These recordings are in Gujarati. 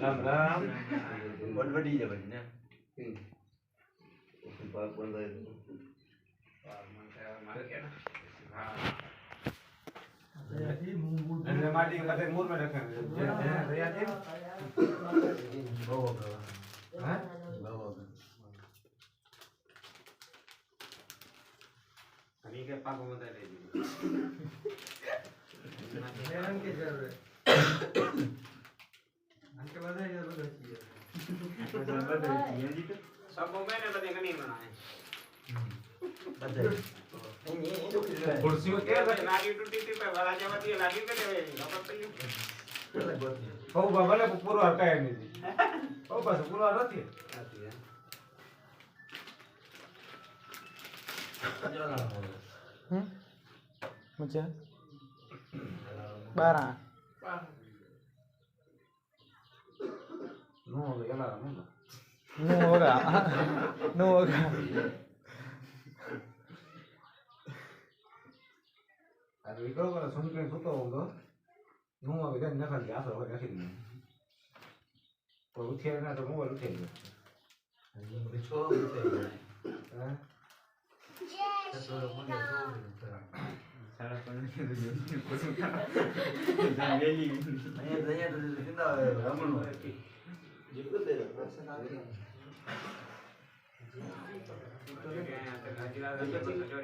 રામ રામ વડવડી જ બની ને પાક બંધાય અને માટી કતે મૂર મે રખે જે રહ્યા છે બહુ હા બહુ અને કે પાકો બંધાય લઈ હેરાન કે જરૂર અંકે બધાય બધો છીએ सब मुंबई ने बदे कनी बना है બધાય कुर्सी में क्या है लागी टूटी थी पे वाला जवाती लागी के ले खबर पड़ी કેટલા ગોતી ओ बाबा ने पूरो हटाया नहीं थी ओ बस पूरो हटाती આતી હે જરા मुझे 12 नो येला नो no होगा no होगा अरे इको वाला सुन के सुतो होगा नो अबे जन नखल जा सो हो रखी दी तो उठे ना तो मोबाइल उठे गयो છો ઉઠે हां તો મને सारा पण कुछ का वेली અહીંયા તો જિંદા રમણો જેટલું દે અંદર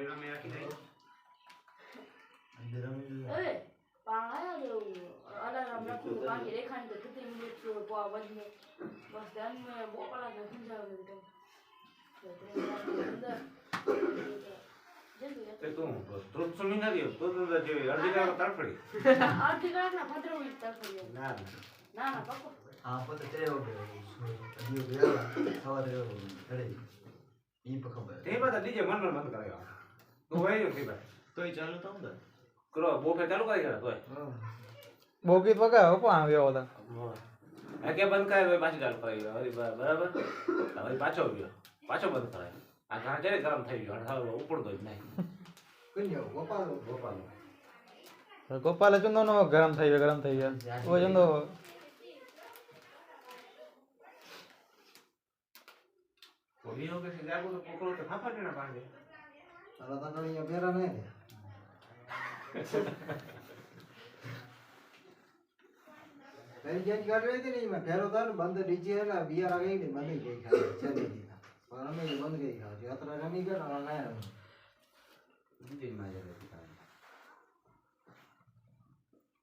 રમી अरे पाया जो अलग हम लोग को बाकी रेखा नहीं तो कितने मिनट को पावज में बस ध्यान में वो वाला जो समझा देते ते तू तो सुनी ना दियो तो जे अर्धी का तड़फड़ी अधिकार ना पत्र हुई तक ना ना ना पापा આ પોતે ચડ્યો અડીયો ગયા સવારે ચડે ઈ પર ખબર તે બધા ડીજે મન બંધ કરાયો તો વઈ ગયો કે તોય ચાલુ તો અંદર કરો બોફે ચાલુ કરી ગયા તોય बोगीत वगा हो पा આવ્યો હતો આ કે બંધ કરાય પાછી ચાલુ કરી હવે બરાબર હવે પાછો બંધ કરાય આ ઘણા જરે ગરમ થઈ ગયો હવે ઉપડતો જ નહીં કન્યો ગોપાલ गोपाल चंदो नो गरम થઈ गया वो चंदो कोई हो के जागो तो पकड़ो तो फाफा देना पांगे તારા તંગળિયા બેરા નહીં ને પેલી ચેન્જ કરી રહી હતી ને એમાં ફેરો था ને બંધ ડીજે એટલે બિયાર આવી ગઈ બંધ ગઈ ખાલી ચડી ગઈ પણ અમે બંધ ગઈ ખાલી યાત્રા રમી ગયો ને ના રમી દીદી માં જરે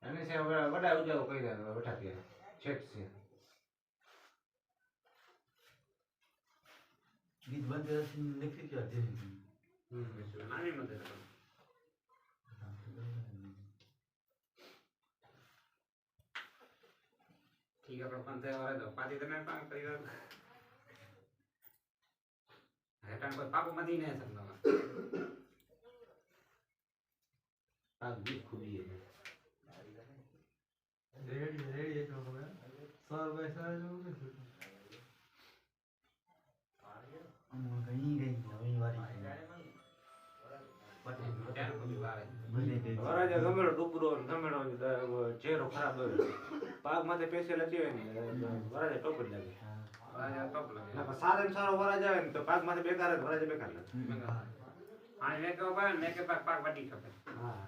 અને સે વડા ઉજાવ કરી દે બેઠા કે ચેક છે ગીત બંધ નીકળી ગયો છે નાની મદદ ठीक है अपन ते वाला दो पाती तने पांग करियो हेटान कोई पाको मदी नहीं समझो पाक भी खुली है રેડી તો હવે સર ભાઈ સર જો કે ઘણી ગઈ નવી વારી વરાજા ગમેડો ડુબરો ગમેડો ચહેરો ખરાબ હોય પાક માથે પેસે લતી હોય ને વરાજા ટોપ જ લાગે વરાજા ટોપ લાગે ના સારો સારો વરાજા આવે ને તો પાક માથે બેકાર જ વરાજા બેકાર લાગે આ મે કે પાક મે કે પાક વટી ખપે હા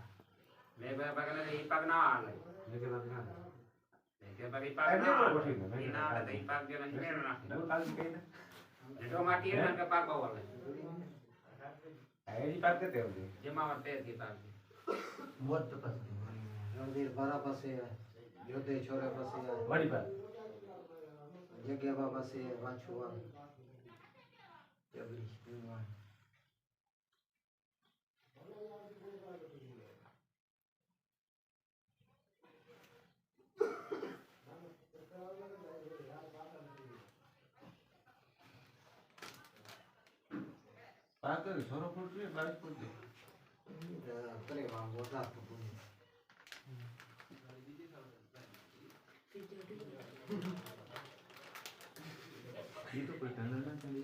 મે પાક ને ઈ પાક ના આવે મે કે પાક ના મે કે પાક ઈ પાક ના આવે ઈ પાક જે ને મેરો નાખે કાલ કહી દે જો માટી ને કે પાક બાવલે એજી પાક કેતે હોય જેમાં વટે થી પાક મોત પછી નવદીર બારા પાસે યોતે છોરા પાસે વડી પાક જગ્યા બા પાસે વાંચવા જબરી પાક સોરો ફૂટ છે 22 ફૂટ છે કરે વાં બોલા તો ये तो कोई टनल ना चली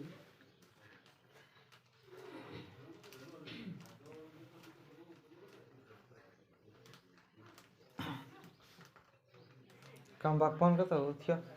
काम बाग फोन करता हो थियो